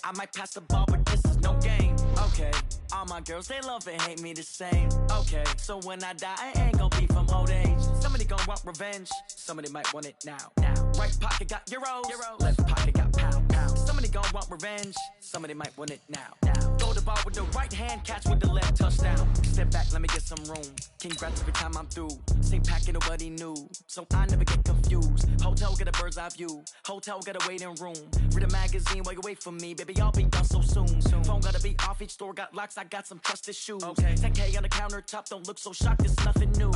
I might pass the ball, but this is no game. Okay, all my girls, they love and hate me the same. Okay, so when I die, I ain't gon' be from old age. Somebody gon' want revenge, somebody might want it now. Right pocket got euros, left pocket got pound. Somebody gon' want revenge, somebody might want it now. Go to ball with the right hand, catch with the left, touchdown. Step back, let me get some room. Congrats every time I'm through. Same packet, nobody knew, so I never get confused. Hotel get a bird's eye view, hotel get a waiting room. Read a magazine while you wait for me, baby, I'll be done so soon. Phone gotta be off, each store got locks, I got some trusted shoes. 10K on the countertop, don't look so shocked, it's nothing new.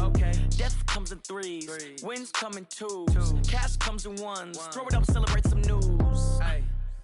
Death comes in threes, wins come in twos, cash comes in ones. Throw it up, celebrate some news.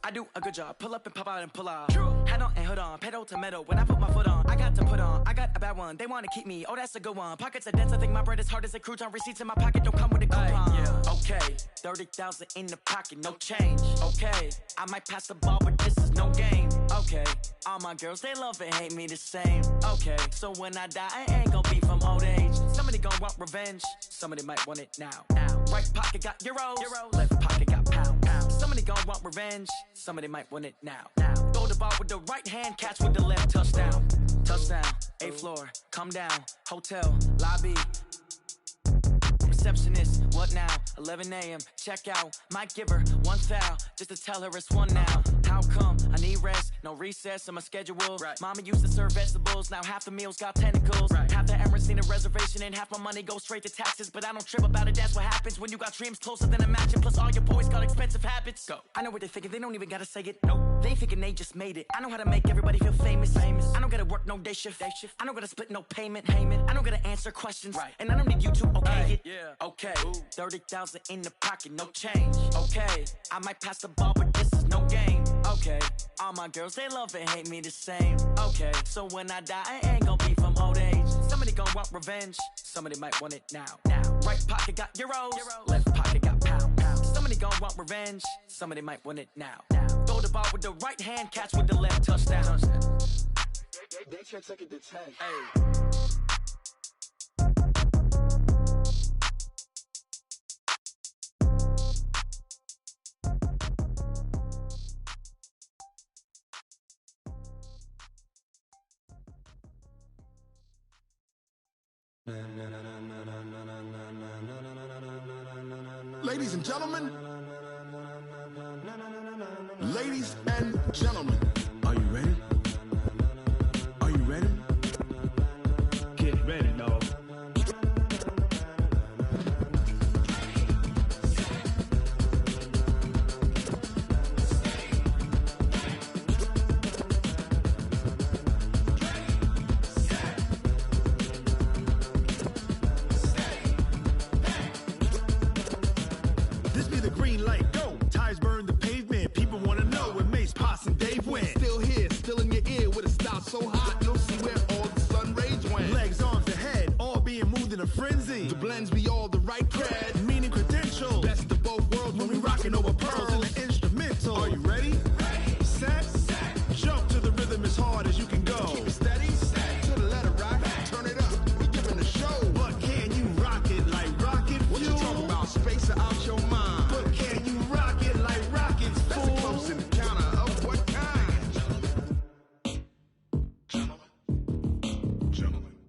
I do a good job, pull up and pop out and pull out. Head on and hood on, pedal to metal. When I put my foot on, I got to put on. I got a bad one, they wanna keep me, oh that's a good one. Pockets are dense, I think my bread is hard as a crouton. Receipts in my pocket don't come with a coupon. Okay, 30,000 in the pocket, no change. Okay, I might pass the ball, but this is no game. Okay, all my girls, they love and hate me the same. Okay, so when I die, I ain't gon' be from old age. Somebody gon' want revenge, somebody might want it now. Right pocket got euros, left pocket got pound. Somebody gon' want revenge, somebody might want it now. Throw the ball with the right hand, catch with the left, touchdown. Touchdown, 8th floor, come down, hotel, lobby. Receptionist, what now? 11 a.m., check out. Might give her one foul, just to tell her it's one now. How come? I need rest, no recess in my schedule. Mama used to serve vegetables, now half the meals got tentacles. Half the Emirates need a reservation and half my money goes straight to taxes. But I don't trip about it, that's what happens when you got dreams closer than a matching. Plus all your boys got expensive habits. Go. I know what they're thinking, they don't even gotta say it. Nope. They thinking they just made it. I know how to make everybody feel famous. I don't gotta work no day shift. I don't gotta split no payment. I don't gotta answer questions. And I don't need you to okay it. Okay, 30,000 in the pocket, no change. Okay, I might pass the ball, but this is no game. Okay, all my girls, they love and hate me the same. Okay, so when I die, I ain't gon' be from old age. Somebody gon' want revenge, somebody might want it now. Right pocket got euros, left pocket got pound. Somebody gon' want revenge, somebody might want it now. Throw the ball with the right hand, catch with the left, touchdown. They can't take it to 10. Ladies and gentlemen, ladies and gentlemen, are you ready? Are you ready? Get ready, dog. So hot, you'll see where all the sun rays went. Legs, arms, the head, all being moved in a frenzy. The blends be all the right cred, meaning credentials. Best of both worlds when we rockin' over pearls and the instrumental. Are you ready? Ready. Set. Jump to the rhythm as hard as you can go. Keep it steady. To the letter right. Turn it up. We giving the show. But can you rock it like rocket fuel? What you talking about? Space it out your mind. But can you rock it like rockets, fool? That's a close encounter of what kind?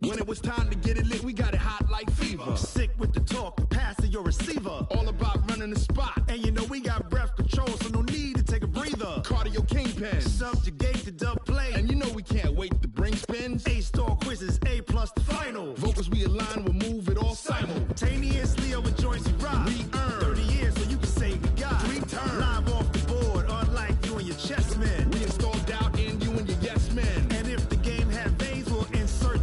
When it was time to get it lit, we got it hot like fever. Sick with the talk, pass to your receiver. All about running the spot. And you know we got breath control, so no need to take a breather. Cardio kingpin. Subjugate the dub play. And you know we can't wait to bring spins. A-star quizzes, A+ the final. Vocals we align, we'll move it all simultaneously over joints we rock. We earn 30 years so you can say we got 3 turns. Live off the board, unlike you and your chess men. We install doubt in you and your yes men. And if the game had veins, we'll insert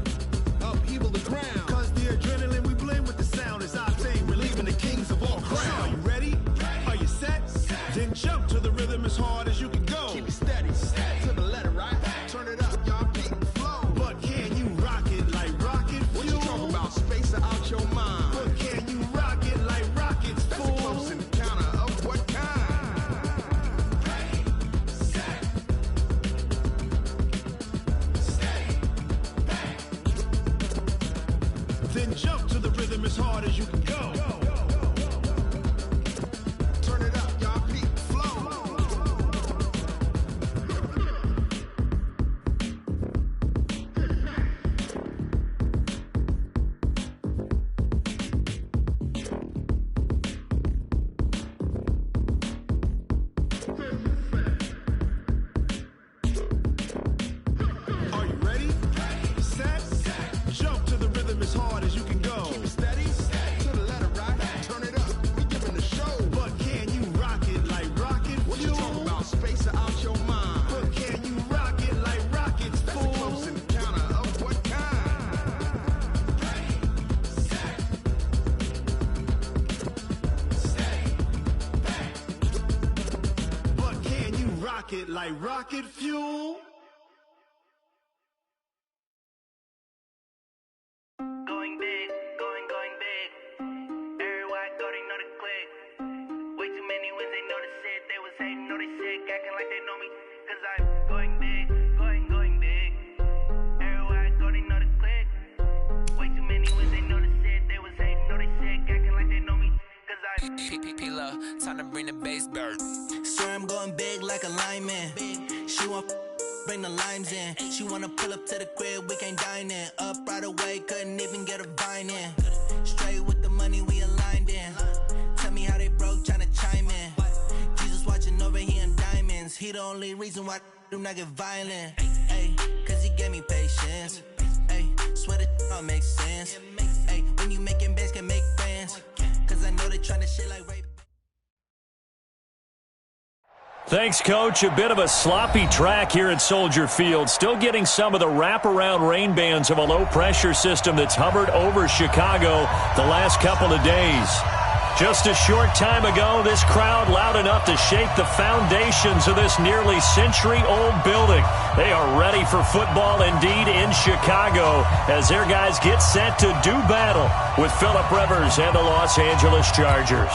upheaval the ground. Cause the adrenaline we blend with the sound is our thing, relieving the kings of all crowns. Are you ready? Are you set? Then jump to the rhythm as hard as you can go. Keep it steady. To the letter right. Turn it up, y'all beat the flow. But can you rock it like rocket fuel? What you talking about? Space it out your mind. But can you rock it like rockets, That's fool? a close encounter of what kind? Ready, set, stay back. Then jump to the rhythm as hard as you can go. Turn it up, y'all beat the flow. like rocket fuel. Going big, going big. Everywhere I go, they know the click. Way too many wins, they notice it. They was hating, know they sick, acting like they know me. Cause I'm going big, going big. Everywhere I go, they know the click. Way too many wins, they notice it. They was hating, know they sick, acting like they know me. Cause I'm P-P-P-Lo, time to bring the bass bird. swear I'm going big like a lineman. She want bring the limes in. She wanna pull up to the crib, we can't dine in. Up right away, couldn't even get a vine in. Straight with the money we aligned in. Tell me how they broke, tryna chime in. Jesus watching over here in diamonds. He the only reason why I do not get violent. Ay, cause he gave me patience. Ay, swear that all makes sense. Ay, when you making bands can make friends. Cause I know they tryna shit like Ray. Thanks, Coach. A bit of a sloppy track here at Soldier Field. Still getting some of the wraparound rain bands of a low-pressure system that's hovered over Chicago the last couple of days. Just a short time ago, this crowd loud enough to shake the foundations of this nearly century-old building. They are ready for football indeed in Chicago as their guys get set to do battle with Phillip Rivers and the Los Angeles Chargers.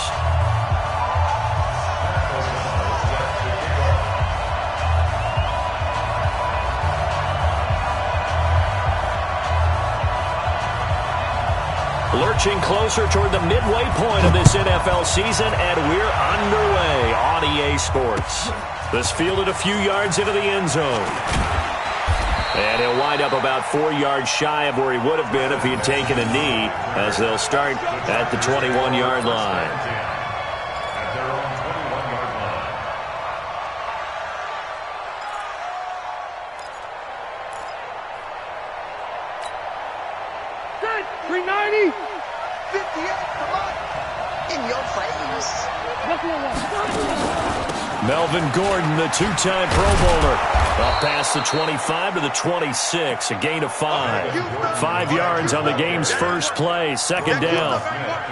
Lurching closer toward the midway point of this NFL season, and we're underway on EA Sports. This fielded a few yards into the end zone. And he'll wind up about 4 yards shy of where he would have been if he had taken a knee, as they'll start at the 21-yard line. Set, 390. 58, come on. In your face. Melvin Gordon, the two-time Pro Bowler, up past the 25 to the 26, a gain of 5. 5 yards on the game's first play, second down.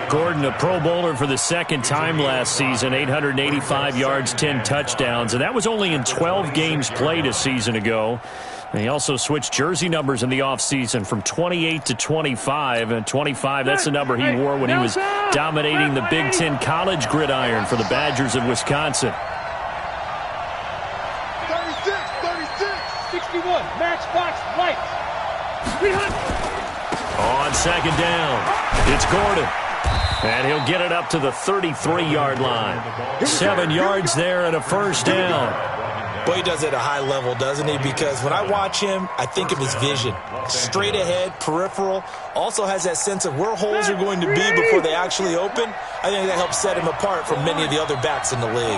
Gordon, a Pro Bowler for the second time last season, 885 yards, 10 touchdowns, and that was only in 12 games played a season ago. And he also switched jersey numbers in the offseason from 28 to 25. And 25, that's the number he wore when he was dominating the Big Ten college gridiron for the Badgers of Wisconsin. 36, 61, match box, lights. 300. On second down, it's Gordon. And he'll get it up to the 33-yard line. 7 yards there and a first down. Boy, he does it at a high level, doesn't he? Because when I watch him, I think of his vision. Straight ahead, peripheral. Also has that sense of where holes are going to be before they actually open. I think that helps set him apart from many of the other backs in the league.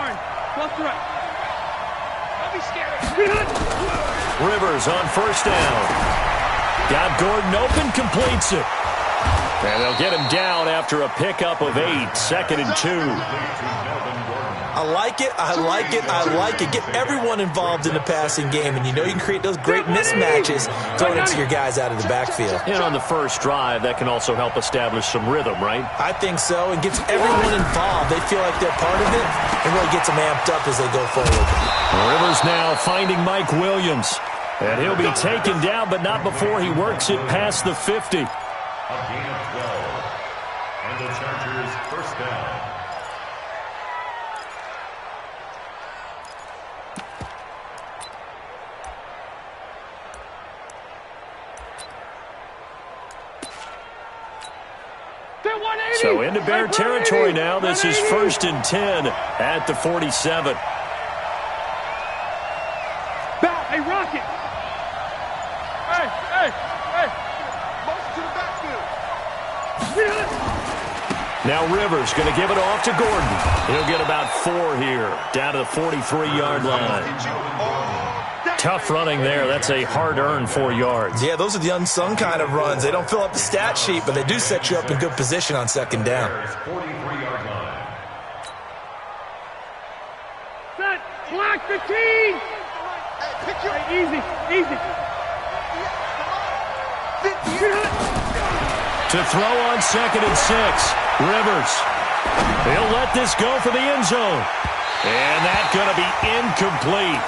Rivers on first down. Got Gordon open, completes it. And they'll get him down after a pickup of 8, second and 2. I like it, I like it, I like it. Get everyone involved in the passing game, and you know you can create those great mismatches throwing it to your guys out of the backfield. And on the first drive, that can also help establish some rhythm, right? I think so, and gets everyone involved. They feel like they're part of it, and really gets them amped up as they go forward. Rivers now finding Mike Williams. And he'll be taken down, but not before he works it past the 50. A gain of 12. And the Chargers first down. So into Bear territory now. This is 1st and 10 at the 47. Hey, Rocket. Hey. Motion to the backfield. Now Rivers going to give it off to Gordon. He'll get about 4 here, down to the 43-yard line. Tough running there. That's a hard-earned 4 yards. Yeah, those are the unsung kind of runs. They don't fill up the stat sheet, but they do set you up in good position on second down. 43-yard line. Set, block 15. Easy. To throw on second and 6, Rivers. He'll let this go for the end zone. And that's going to be incomplete.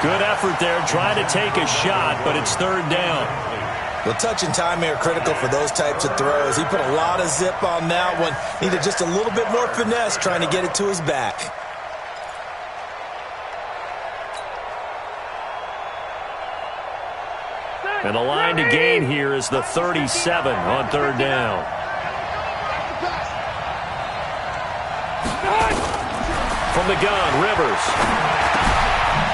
Good effort there, trying to take a shot, but it's third down. Well, touch and timing are critical for those types of throws. He put a lot of zip on that one. Needed just a little bit more finesse trying to get it to his back. And the line to gain here is the 37 on third down. From the gun, Rivers.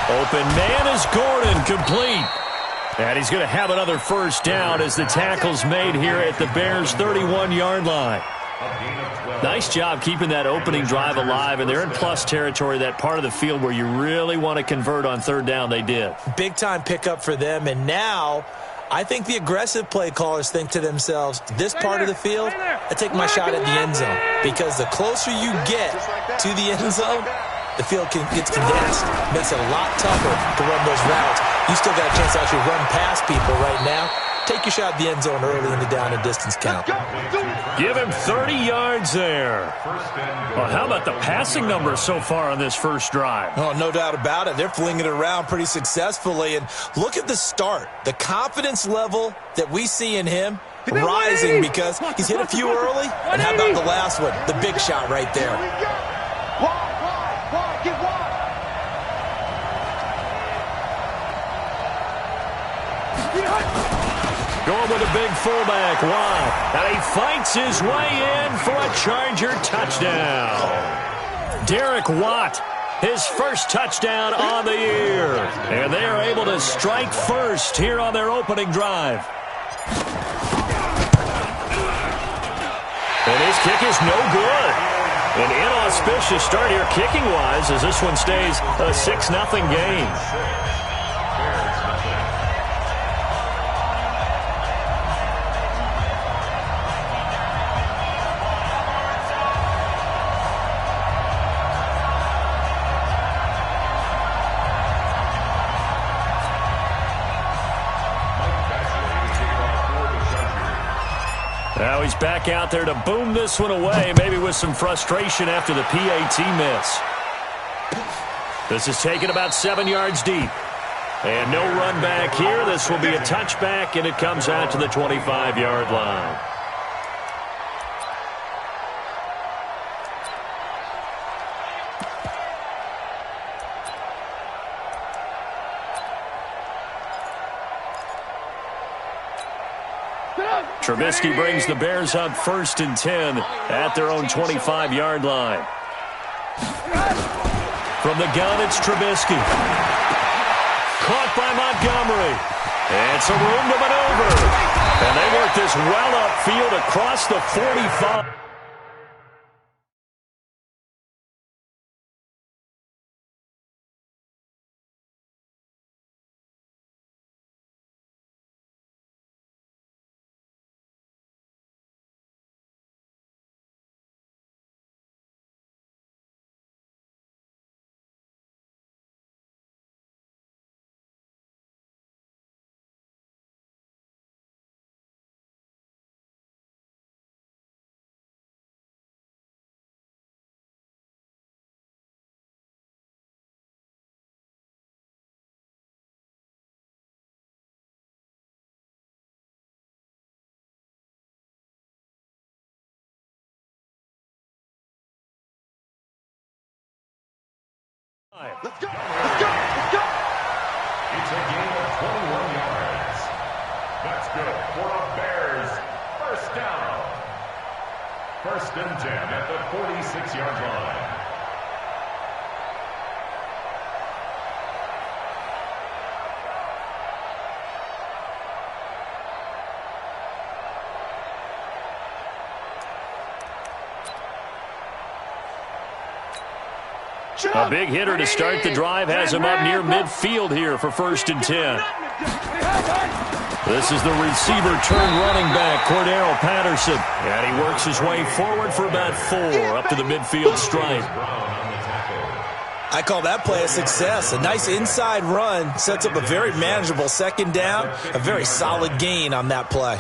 Open man is Gordon, complete. And he's going to have another first down as the tackle's made here at the Bears' 31-yard line. Nice job keeping that opening drive alive, and they're in plus territory, that part of the field where you really want to convert on third down. They did. Big-time pickup for them, and now I think the aggressive play callers think to themselves, this part of the field, I take my shot at the end zone, because the closer you get to the end zone, the field gets condensed. Makes it a lot tougher to run those routes. You still got a chance to actually run past people right now. Take your shot at the end zone early in the down and distance count. Give him 30 yards there. Well, how about the passing numbers so far on this first drive? Oh, no doubt about it. They're flinging it around pretty successfully. And look at the start. The confidence level that we see in him rising because he's hit a few early. And how about the last one? The big shot right there. Going with a big fullback, Watt. And he fights his way in for a Charger touchdown. Derek Watt, his first touchdown on the year. And they are able to strike first here on their opening drive. And his kick is no good. An inauspicious start here kicking-wise as this one stays a 6-0 game. Now he's back out there to boom this one away, maybe with some frustration after the PAT miss. This is taken about 7 yards deep. And no run back here. This will be a touchback, and it comes out to the 25-yard line. Trubisky brings the Bears up 1st and 10 at their own 25-yard line. From the gun, it's Trubisky. Caught by Montgomery. And some room to maneuver. And they work this well upfield across the 45. Let's go! Let's go! Let's go! It's a gain of 21 yards. That's good for the Bears. First down. 1st and 10 at the 46-yard line. A big hitter to start the drive has him up near midfield here for 1st and 10. This is the receiver turned running back, Cordero Patterson. And he works his way forward for about 4 up to the midfield stripe. I call that play a success. A nice inside run sets up a very manageable 2nd down. A very solid gain on that play.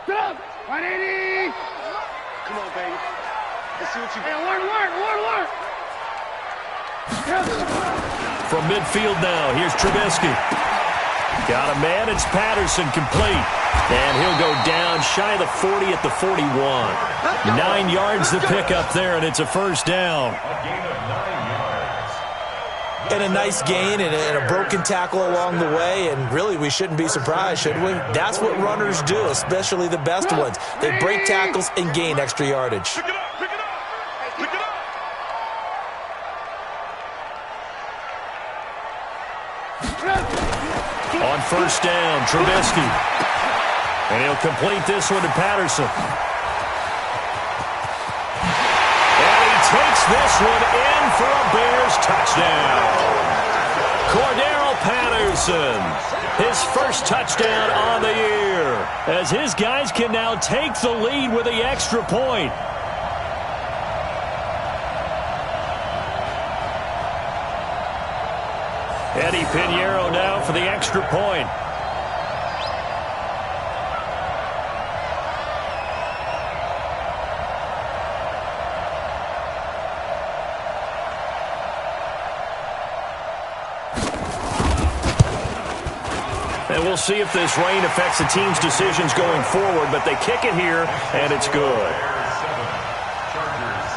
Stop! 180! to see what you got. Alert! From midfield now, here's Trubisky. Got a man, it's Patterson complete. And he'll go down shy of the 40 at the 41. 9 yards to pick up there, and it's a first down. A gain of 9 yards. And a nice gain and a broken tackle along the way, and really we shouldn't be surprised, should we? That's what runners do, especially the best ones. They break tackles and gain extra yardage. Pick it up! On first down, Trubisky. And he'll complete this one to Patterson. And he takes this one in for a Bears touchdown. Cordero Patterson, his first touchdown on the year, as his guys can now take the lead with the extra point. Eddie Pinheiro now for the extra point. And we'll see if this rain affects the team's decisions going forward, but they kick it here, and it's good. Bears 7, Chargers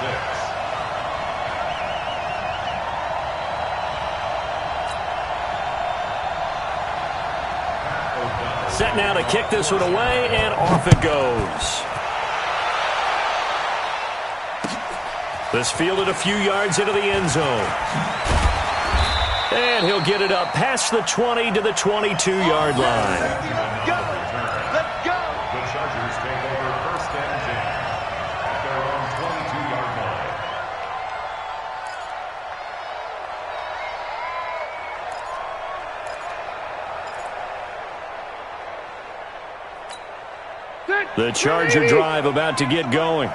6. Set now to kick this one away, and off it goes. This fielded a few yards into the end zone. And he'll get it up past the 20 to the 22-yard line. Let's go! The Chargers take over first and 10 at their own 22-yard line. The Charger drive about to get going.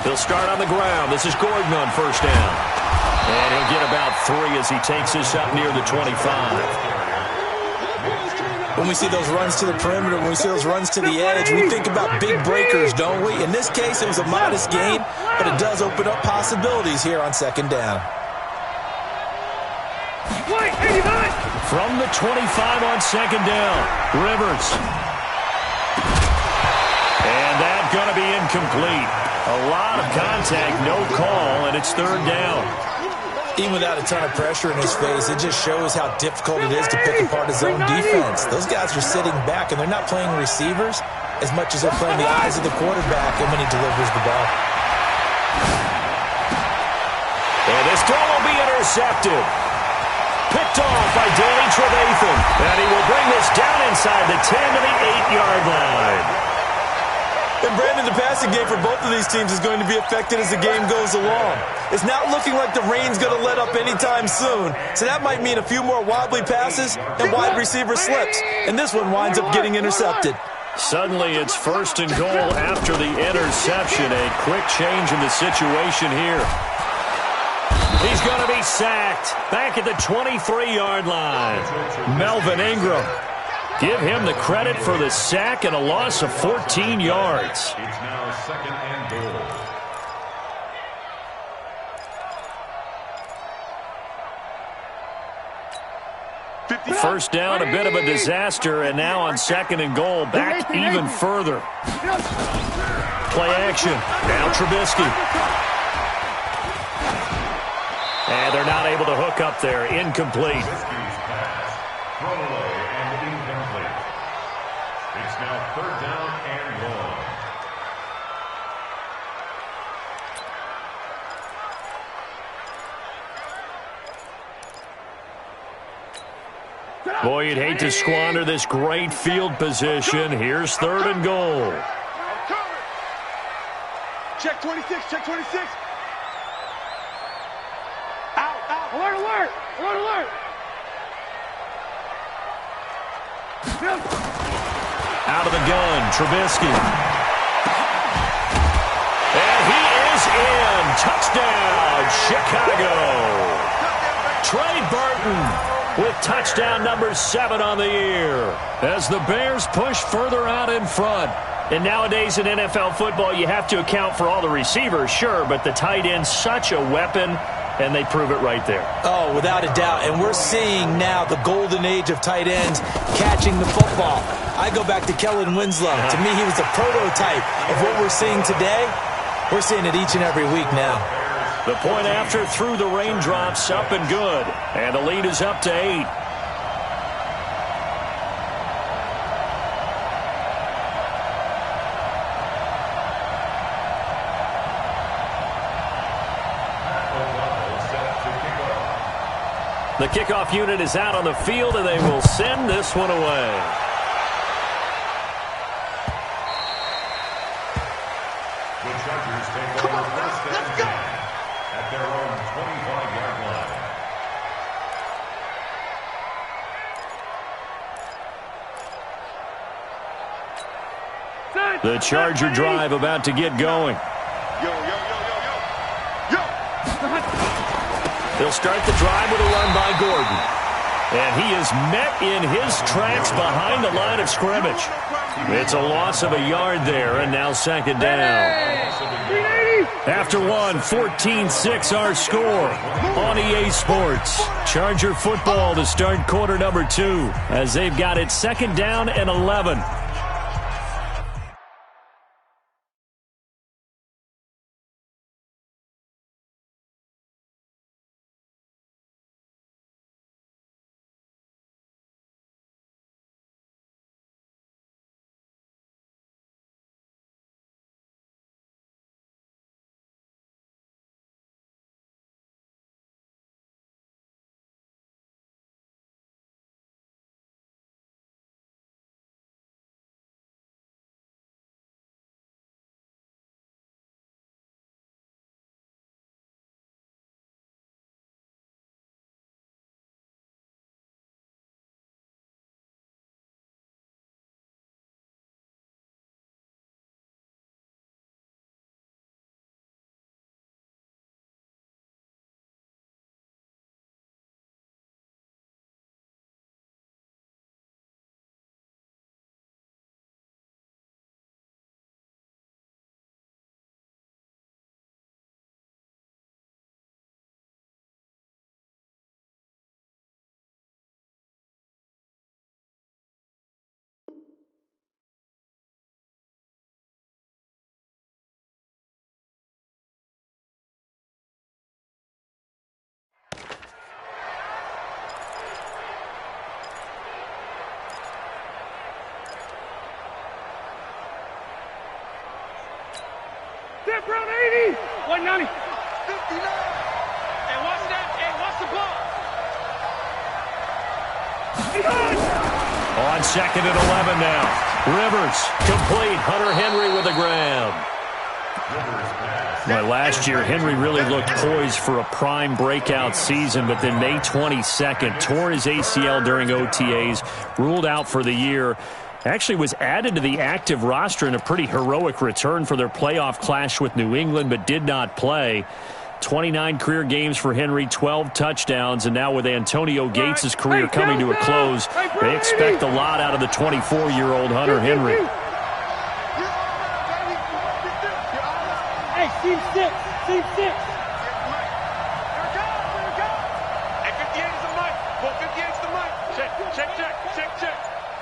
He'll start on the ground. This is Gordon on first down. And he'll get about 3 as he takes this up near the 25. When we see those runs to the perimeter, when we see those runs to the edge, we think about big breakers, don't we? In this case, it was a modest gain, but it does open up possibilities here on second down. From the 25 on second down, Rivers. And that's going to be incomplete. A lot of contact, no call, and it's third down. Even without a ton of pressure in his face, it just shows how difficult it is to pick apart his own defense. Those guys are sitting back, and they're not playing receivers as much as they're playing the eyes of the quarterback and when he delivers the ball. And this throw will be intercepted. Picked off by Danny Trevathan. And he will bring this down inside the 10 to the 8-yard line. And Brandon, the passing game for both of these teams is going to be affected as the game goes along. It's not looking like the rain's going to let up anytime soon, so that might mean a few more wobbly passes and wide receiver slips. And this one winds up getting intercepted. Suddenly it's first and goal after the interception. A quick change in the situation here. He's going to be sacked back at the 23-yard line. Melvin Ingram. Give him the credit for the sack and a loss of 14 yards. It's now second and goal. First down, a bit of a disaster, and now on second and goal, back even further. Play action. Now Trubisky. And they're not able to hook up there. Incomplete. Trubisky's pass. Thrown away and incomplete. It's now third down and long. Boy, you'd hate to squander this great field position. Here's third and goal. Check 26, check 26. Alert, alert! Alert, alert! Out of the gun, Trubisky. And he is in. Touchdown, Chicago. Trey Burton with touchdown number 7 on the year as the Bears push further out in front. And nowadays in NFL football, you have to account for all the receivers, sure, but the tight end's such a weapon, and they prove it right there. Oh, without a doubt. And we're seeing now the golden age of tight ends catching the football. I go back to Kellen Winslow. To me, he was a prototype of what we're seeing today. We're seeing it each and every week now. The point after through the raindrops, up and good. And the lead is up to 8. The kickoff unit is out on the field, and they will send this one away. The Chargers take over first and 10 at their own 25-yard line. The Charger drive about to get going. They'll start the drive with a run by Gordon. And he is met in his tracks behind the line of scrimmage. It's a loss of a yard there, and now second down. After one, 14-6 our score on EA Sports. Charger football to start quarter number 2 as they've got it second down and 11. Step round 80. 190. 59. And watch that. And watch the ball. On second and 11 now. Rivers complete. Hunter Henry with a grab. Well, last year, Henry really looked poised for a prime breakout season, but then May 22nd, tore his ACL during OTAs, ruled out for the year. Actually was added to the active roster in a pretty heroic return for their playoff clash with New England, but did not play. 29 career games for Henry, 12 touchdowns, and now with Antonio Gates' career coming to a close, they expect a lot out of the 24-year-old Hunter Henry. Hey, team 6. Team 6. Hey, 58's the mic. Well, 58's the mic. Check.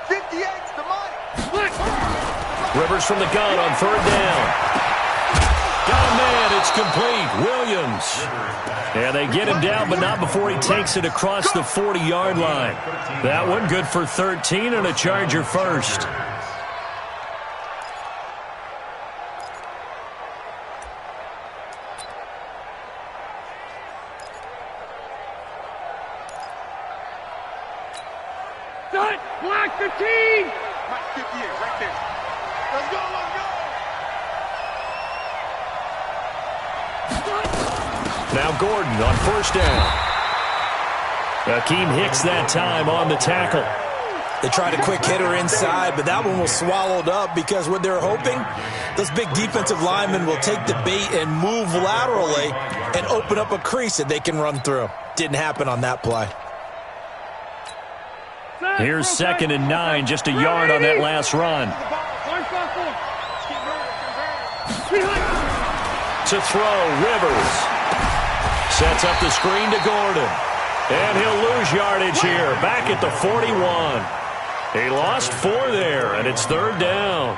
58's the mic. Rivers from the gun on third down. Got a man, it's complete. Williams. And they get him down, but not before he takes it across the 40-yard line. That one good for 13 and a Charger first. Black 15. Mike 58, right there. Let's go. Now Gordon on first down. Akeem Hicks that time on the tackle. They tried a quick hitter inside, but that one was swallowed up because what they're hoping, those big defensive linemen will take the bait and move laterally and open up a crease that they can run through. Didn't happen on that play. Here's second and 9, just a yard on that last run. To throw, Rivers. Sets up the screen to Gordon. And he'll lose yardage here, back at the 41. He lost 4 there, and it's 3rd down.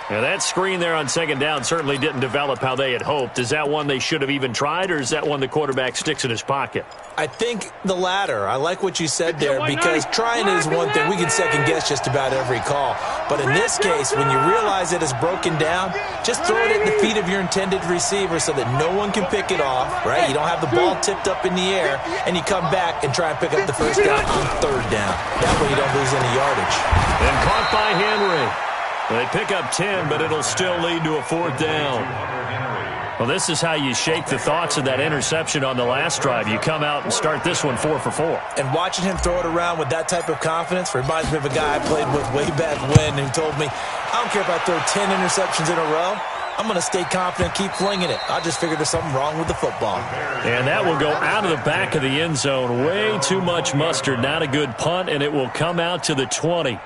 Now, that screen there on 2nd down certainly didn't develop how they had hoped. Is that one they should have even tried, or is that one the quarterback sticks in his pocket? I think the latter. I like what you said there, because trying is one thing. We can second-guess just about every call. But in this case, when you realize it is broken down, just throw it at the feet of your intended receiver so that no one can pick it off, right? You don't have the ball tipped up in the air, and you come back and try and pick up the first down on 3rd down. That way you don't lose any yardage. And caught by Henry. They pick up 10, but it'll still lead to a 4th down. Well, this is how you shake the thoughts of that interception on the last drive. You come out and start this one 4 for 4. And watching him throw it around with that type of confidence reminds me of a guy I played with way back when who told me, I don't care if I throw 10 interceptions in a row. I'm going to stay confident, keep flinging it. I just figured there's something wrong with the football. And that will go out of the back of the end zone. Way too much mustard. Not a good punt, and it will come out to the 20.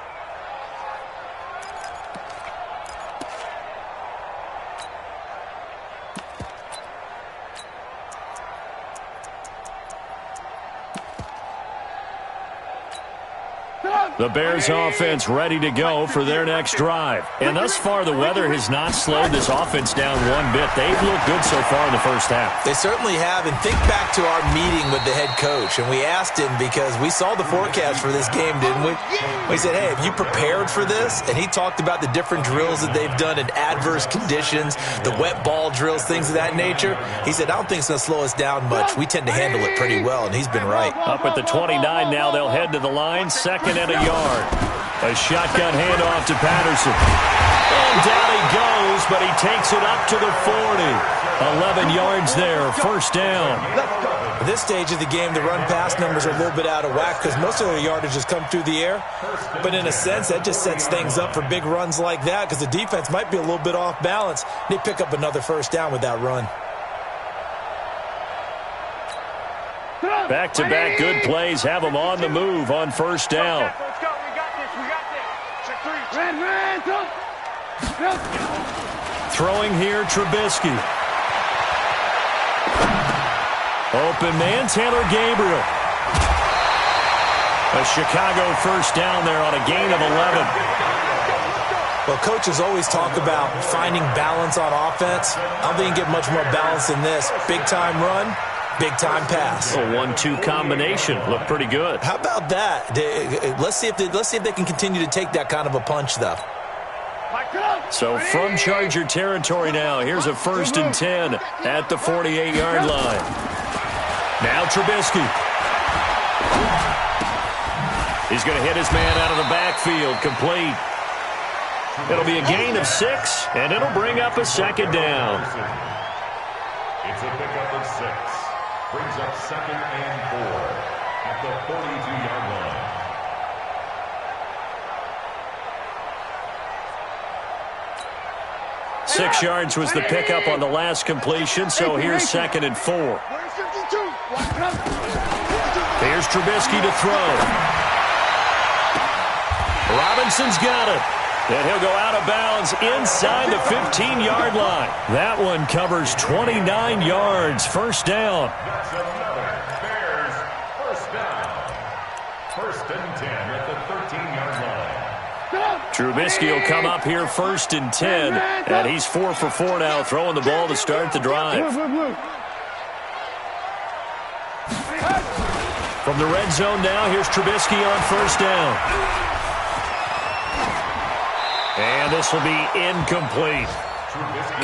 The Bears offense ready to go for their next drive. And thus far, the weather has not slowed this offense down one bit. They've looked good so far in the first half. They certainly have. And think back to our meeting with the head coach. And we asked him, because we saw the forecast for this game, didn't we? We said, hey, have you prepared for this? And he talked about the different drills that they've done in adverse conditions, the wet ball drills, things of that nature. He said, I don't think it's going to slow us down much. We tend to handle it pretty well, and he's been right. Up at the 29 now, they'll head to the line, 2nd and a yard. A shotgun handoff to Patterson. And down he goes, but he takes it up to the 40. 11 yards there, 1st down. At this stage of the game, the run-pass numbers are a little bit out of whack because most of their yardage has come through the air. But in a sense, that just sets things up for big runs like that because the defense might be a little bit off balance. They pick up another 1st down with that run. Back-to-back good plays have them on the move on 1st down. Let's go. We got this. We got this. Check 3. Throwing here, Trubisky. Open man, Taylor Gabriel. A Chicago 1st down there on a gain of 11. Well, coaches always talk about finding balance on offense. I don't think you get much more balance than this. Big-time run. Big-time pass. A 1-2 combination. Looked pretty good. How about that? Let's see if they can continue to take that kind of a punch, though. So from Charger territory now, here's a 1st and 10 at the 48-yard line. Now Trubisky. He's going to hit his man out of the backfield. Complete. It'll be a gain of 6, and it'll bring up a 2nd down. It's a pickup of 6. Brings up 2nd and 4 at the 42-yard line. Six yards was the pickup on the last completion, so here's 2nd and 4. Here's Trubisky to throw. Robinson's got it. And he'll go out of bounds inside the 15-yard line. That one covers 29 yards. 1st down. That's another Bears 1st down. 1st and 10 at the 13-yard line. Trubisky will come up here 1st and 10. And he's 4 for 4 now, throwing the ball to start the drive. From the red zone now, here's Trubisky on 1st down. And this will be incomplete.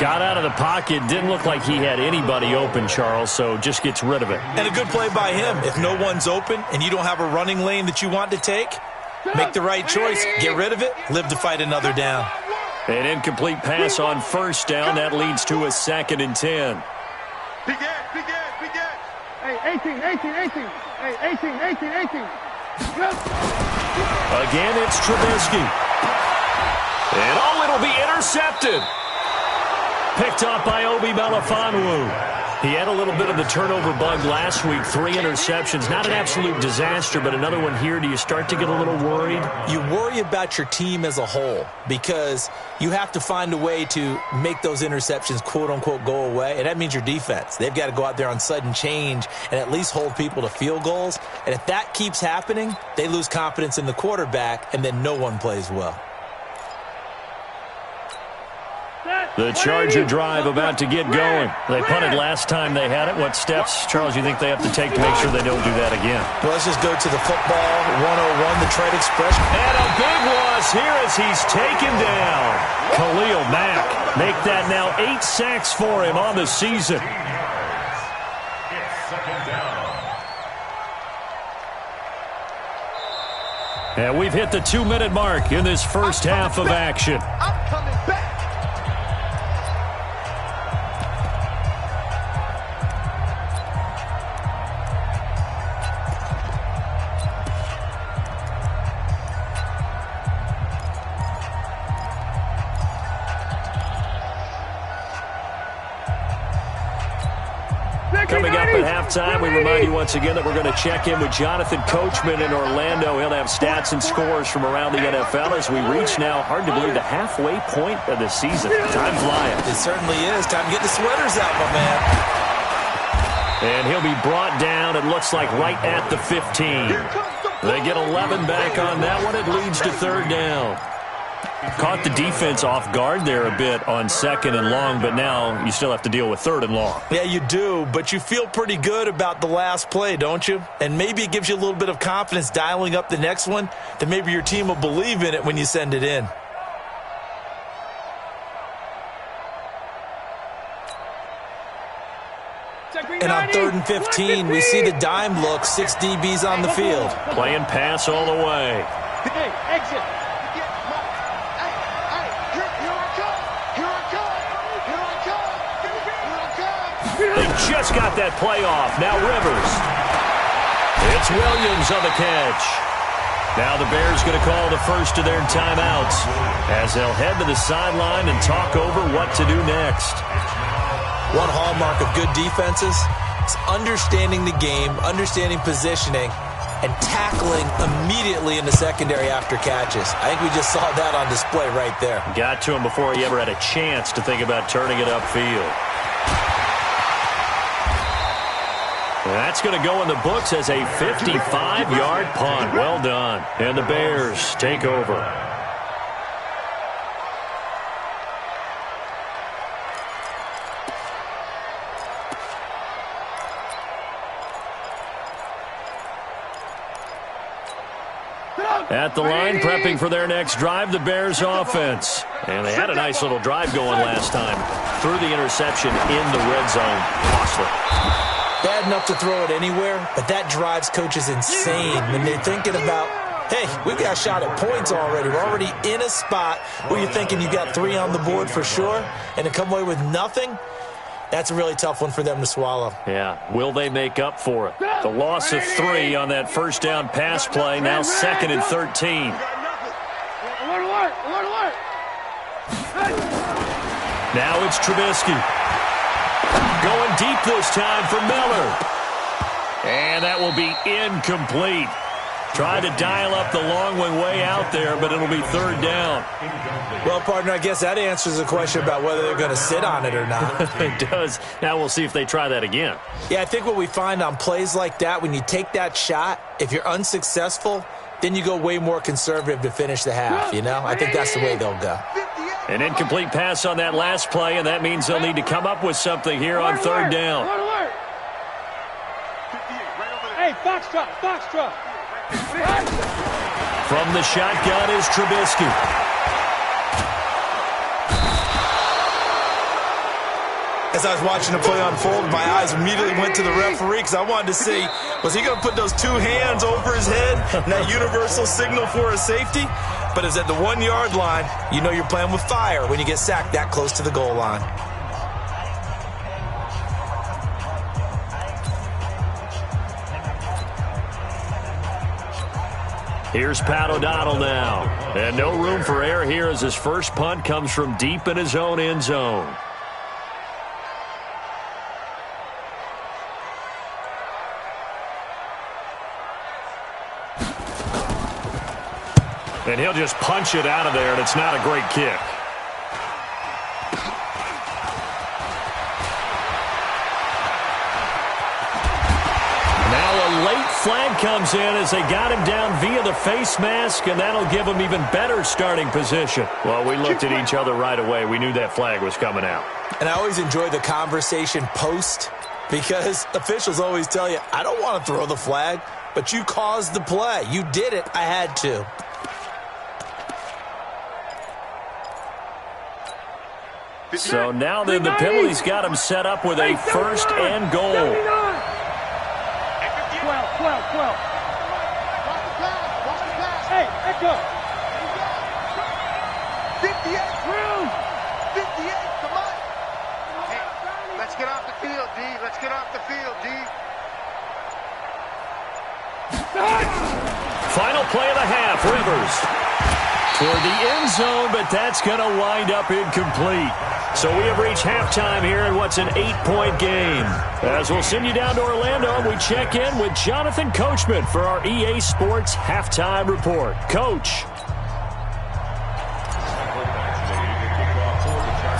Got out of the pocket. Didn't look like he had anybody open, Charles, so just gets rid of it. And a good play by him. If no one's open and you don't have a running lane that you want to take, make the right choice. Get rid of it. Live to fight another down. An incomplete pass on 1st down. That leads to a 2nd and 10. Begin. Hey, 18. Hey, 18. Again, it's Trubisky. And it'll be intercepted. Picked off by Obi Melifonwu. He had a little bit of the turnover bug last week, 3 interceptions. Not an absolute disaster, but another one here. Do you start to get a little worried? You worry about your team as a whole because you have to find a way to make those interceptions, quote-unquote, go away, and that means your defense. They've got to go out there on sudden change and at least hold people to field goals. And if that keeps happening, they lose confidence in the quarterback, and then no one plays well. The Charger drive about to get going. They punted last time they had it. What steps, Charles, you think they have to take to make sure they don't do that again? Well, let's just go to the football 101, the trade expression. And a big loss here as he's taken down. Khalil Mack make that now 8 sacks for him on the season. It's second down. And we've hit the 2-minute mark in this first half of action. I'm coming back. Coming up at halftime, we remind you once again that we're going to check in with Jonathan Coachman in Orlando. He'll have stats and scores from around the NFL as we reach now, hard to believe, the halfway point of the season. Time flying. It certainly is. Time to get the sweaters out, my man. And he'll be brought down, it looks like, right at the 15. They get 11 back on that one. It leads to third down. Caught the defense off guard there a bit on 2nd and long, but now you still have to deal with 3rd and long. Yeah, you do, but you feel pretty good about the last play, don't you? And maybe it gives you a little bit of confidence dialing up the next one, that maybe your team will believe in it when you send it in. And on 3rd and 15, we see the dime look, 6 DBs on the field. Playing pass all the way. Hey, exit. They just got that play off. Now Rivers. It's Williams on the catch. Now the Bears going to call the first of their timeouts as they'll head to the sideline and talk over what to do next. One hallmark of good defenses is understanding the game, understanding positioning, and tackling immediately in the secondary after catches. I think we just saw that on display right there. Got to him before he ever had a chance to think about turning it upfield. That's going to go in the books as a 55-yard punt. Well done. And the Bears take over. At the line, prepping for their next drive, the Bears offense. And they had a nice little drive going last time. Threw the interception in the red zone. Costly. Bad enough to throw it anywhere, but that drives coaches insane when they're thinking about, hey, we've got a shot at points already. We're already in a spot where you're thinking you got 3 on the board for sure, and to come away with nothing, that's a really tough one for them to swallow. Yeah, will they make up for it? The loss of 3 on that first down pass play, now 2nd and 13. Now it's Trubisky. Going deep this time for Miller. And that will be incomplete. Tried to dial up the long one way out there, but it'll be 3rd down. Well, partner, I guess that answers the question about whether they're going to sit on it or not. It does. Now we'll see if they try that again. Yeah, I think what we find on plays like that, when you take that shot, if you're unsuccessful, then you go way more conservative to finish the half, you know? I think that's the way they'll go. An incomplete pass on that last play, and that means they'll need to come up with something here on 3rd down. Hey, Foxtrot, Foxtrot. From the shotgun is Trubisky. As I was watching the play unfold, my eyes immediately went to the referee because I wanted to see, was he going to put those 2 hands over his head and that universal signal for a safety? But it's at the 1-yard line. You know you're playing with fire when you get sacked that close to the goal line. Here's Pat O'Donnell now. And no room for error here as his first punt comes from deep in his own end zone. And he'll just punch it out of there, and it's not a great kick. Now a late flag comes in as they got him down via the face mask, and that'll give him even better starting position. Well, we looked at each other right away. We knew that flag was coming out. And I always enjoy the conversation post, because officials always tell you, I don't want to throw the flag, but you caused the play. You did it. I had to. So now then the penalty's got him set up with a first and goal. 12. Hey, Echo. 58. 58, come on. Hey, let's get off the field, D. Let's get off the field, D. Final play of the half, Rivers. Toward the end zone, but that's going to wind up incomplete. So we have reached halftime here in what's an 8-point game. As we'll send you down to Orlando, we check in with Jonathan Coachman for our EA Sports Halftime Report. Coach.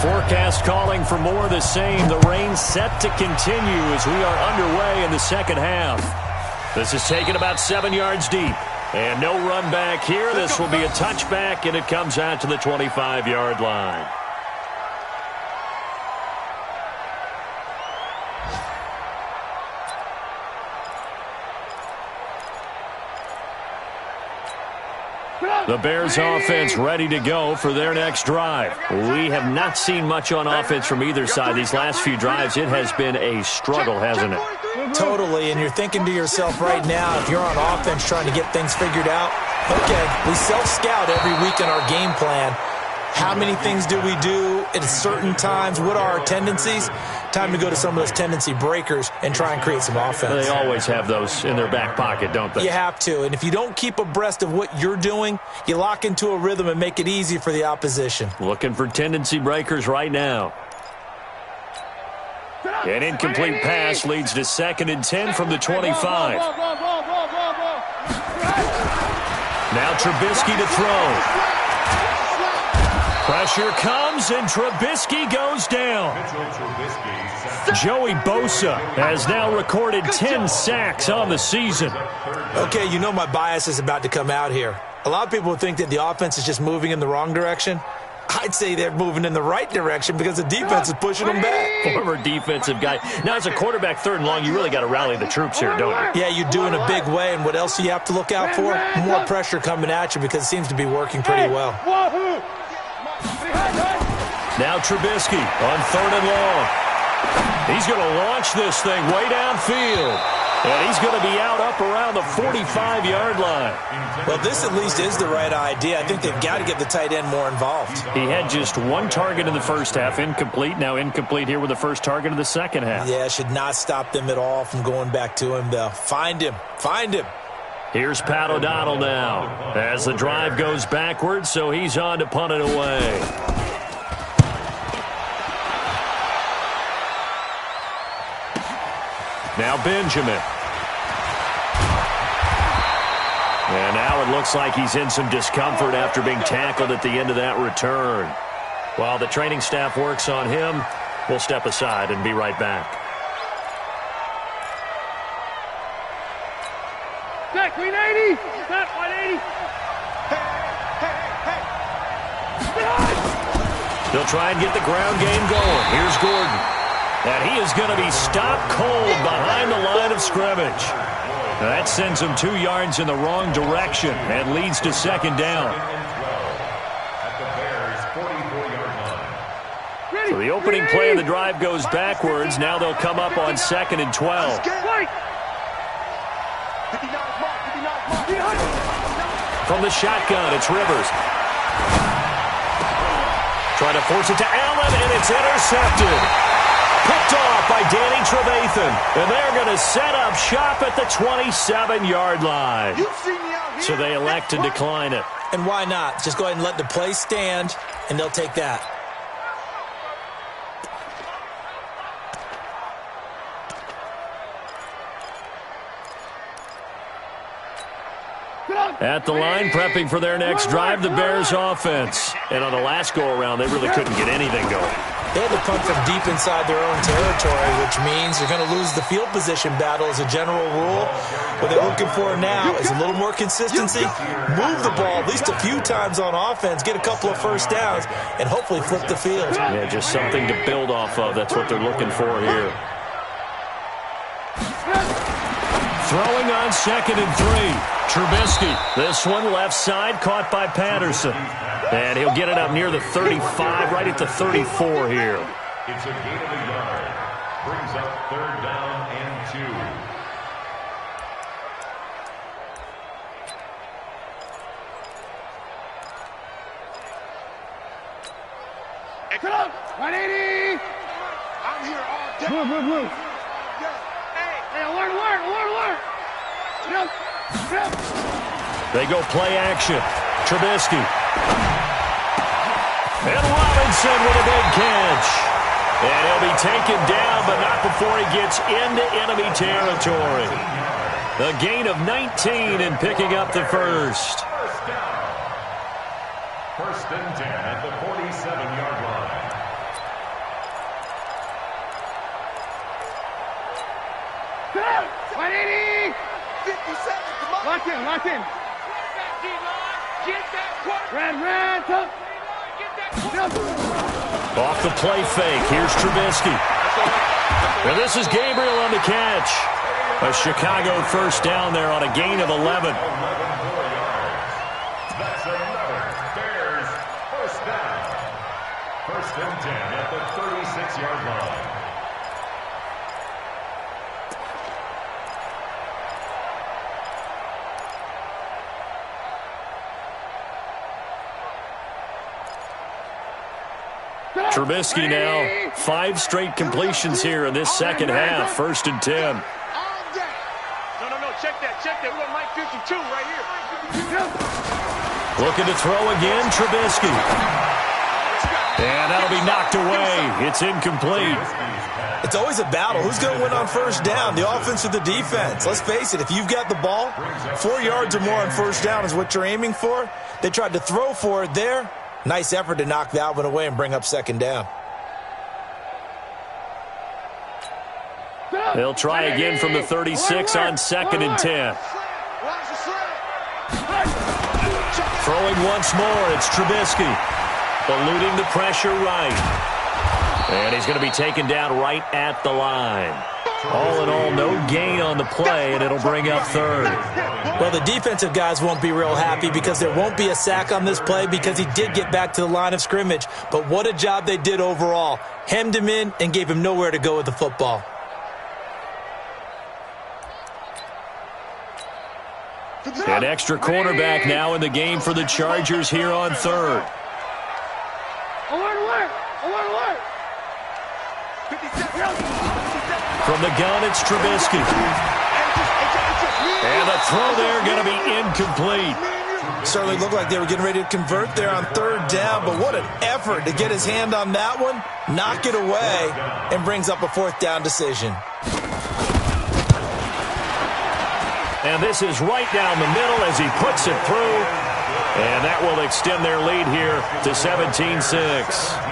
Forecast calling for more of the same. The rain set to continue as we are underway in the second half. This is taken about 7 yards deep. And no run back here. This will be a touchback, and it comes out to the 25-yard line. The Bears offense ready to go for their next drive. We have not seen much on offense from either side. These last few drives, it has been a struggle, hasn't it? Totally, and you're thinking to yourself right now, if you're on offense trying to get things figured out, okay, we self-scout every week in our game plan. How many things do we do at certain times? What are our tendencies? Time to go to some of those tendency breakers and try and create some offense. They always have those in their back pocket, don't they? You have to, and if you don't keep abreast of what you're doing, you lock into a rhythm and make it easy for the opposition. Looking for tendency breakers right now. An incomplete pass leads to 2nd and 10 from the 25. Now Trubisky to throw. Pressure comes, and Trubisky goes down. Joey Bosa has now recorded 10 sacks on the season. Okay, you know my bias is about to come out here. A lot of people think that the offense is just moving in the wrong direction. I'd say they're moving in the right direction because the defense is pushing them back. Former defensive guy. Now, as a quarterback 3rd and long, you really got to rally the troops here, don't you? Yeah, you do in a big way, and what else do you have to look out for? More pressure coming at you because it seems to be working pretty well. Now Trubisky on 3rd and long. He's going to launch this thing way downfield. And he's going to be out up around the 45-yard line. Well, this at least is the right idea. I think they've got to get the tight end more involved. He had just 1 target in the first half, incomplete. Now incomplete here with the first target of the second half. Yeah, should not stop them at all from going back to him, though. Find him. Find him. Here's Pat O'Donnell now as the drive goes backwards, so he's on to punt it away. Now Benjamin. And now it looks like he's in some discomfort after being tackled at the end of that return. While the training staff works on him, we'll step aside and be right back. Jack, 180. Jack, 180. They'll try and get the ground game going. Here's Gordon. And he is going to be stopped cold behind the line of scrimmage. That sends him 2 yards in the wrong direction and leads to 2nd down. So the opening play of the drive goes backwards. Now they'll come up on 2nd and 12. From the shotgun, it's Rivers. Trying to force it to Allen, and it's intercepted. Picked off by Danny Trevathan. And they're going to set up shop at the 27-yard line. So they elect to decline it. And why not? Just go ahead and let the play stand, and they'll take that. At the line, prepping for their next drive, the Bears offense. And on the last go-around, they really couldn't get anything going. They had to punt from deep inside their own territory, which means you're going to lose the field position battle as a general rule. What they're looking for now is a little more consistency, move the ball at least a few times on offense, get a couple of first downs, and hopefully flip the field. Yeah, just something to build off of. That's what they're looking for here. Throwing on 2nd and 3. Trubisky. This one left side, caught by Patterson. And he'll get it up near the 35, right at the 34 here. It's a gain of a yard. Brings up 3rd down and 2. Hey, come on! 180! I'm here all day. Move. Hey, alert! They go play action. Trubisky. And Robinson with a big catch. And he'll be taken down, but not before he gets into enemy territory. A gain of 19 and picking up the first. First down. 1st and 10 at the 47-yard line. Come on! 180! 57, come on. Lock in. Get that quarterback. Red, tough. Off the play fake. Here's Trubisky. And this is Gabriel on the catch. A Chicago first down there on a gain of 11. 11 more yards. That's another Bears first down. 1st and 10 at the 36-yard line. Trubisky now, 5 straight completions here in this second half. 1st and 10. No, check that. We're on Mike 52 right here. Looking to throw again, Trubisky. And that'll be knocked away. It's incomplete. It's always a battle. Who's going to win on first down, the offense or the defense? Let's face it, if you've got the ball, 4 yards or more on first down is what you're aiming for. They tried to throw for it there. Nice effort to knock that one away and bring up 2nd down. They'll try again from the 36 on 2nd and 10. Throwing once more, it's Trubisky. Eluding the pressure right. And he's going to be taken down right at the line. All in all, no gain on the play, and it'll bring up 3rd. Well, the defensive guys won't be real happy because there won't be a sack on this play because he did get back to the line of scrimmage. But what a job they did overall. Hemmed him in and gave him nowhere to go with the football. An extra cornerback now in the game for the Chargers here on 3rd. Alert! From the gun, it's Trubisky. And the throw there going to be incomplete. Certainly looked like they were getting ready to convert there on 3rd down, but what an effort to get his hand on that one, knock it away, and brings up a 4th down decision. And this is right down the middle as he puts it through. And that will extend their lead here to 17-6.